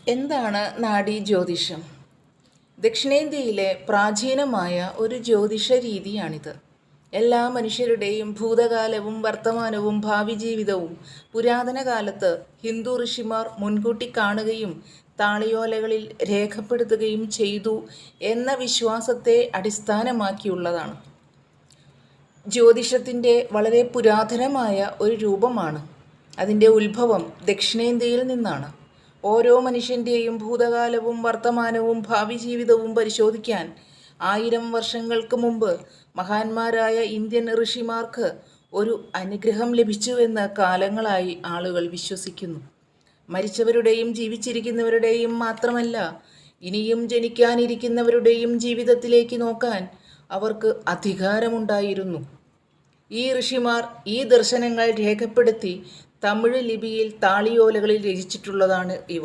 എന്താണ് നാഡീ ജ്യോതിഷം? ദക്ഷിണേന്ത്യയിലെ പ്രാചീനമായ ഒരു ജ്യോതിഷ രീതിയാണിത്. എല്ലാ മനുഷ്യരുടെയും ഭൂതകാലവും വർത്തമാനവും ഭാവി ജീവിതവും പുരാതന കാലത്ത് ഹിന്ദു ഋഷിമാർ മുൻകൂട്ടി കാണുകയും താളിയോലകളിൽ രേഖപ്പെടുത്തുകയും ചെയ്തു എന്ന വിശ്വാസത്തെ അടിസ്ഥാനമാക്കിയുള്ളതാണ്. ജ്യോതിഷത്തിൻ്റെ വളരെ പുരാതനമായ ഒരു രൂപമാണ്. അതിൻ്റെ ഉത്ഭവം ദക്ഷിണേന്ത്യയിൽ നിന്നാണ്. ഓരോ മനുഷ്യൻ്റെയും ഭൂതകാലവും വർത്തമാനവും ഭാവി ജീവിതവും പരിശോധിക്കാൻ 1000 വർഷങ്ങൾക്ക് മുമ്പ് മഹാന്മാരായ ഇന്ത്യൻ ഋഷിമാർക്ക് ഒരു അനുഗ്രഹം ലഭിച്ചുവെന്ന് കാലങ്ങളായി ആളുകൾ വിശ്വസിക്കുന്നു. മരിച്ചവരുടെയും ജീവിച്ചിരിക്കുന്നവരുടെയും മാത്രമല്ല, ഇനിയും ജനിക്കാനിരിക്കുന്നവരുടെയും ജീവിതത്തിലേക്ക് നോക്കാൻ അവർക്ക് അധികാരമുണ്ടായിരുന്നു. ഈ ഋഷിമാർ ഈ ദർശനങ്ങൾ രേഖപ്പെടുത്തി തമിഴ് ലിപിയിൽ താളിയോലകളിൽ രചിച്ചിട്ടുള്ളതാണ് ഇവ.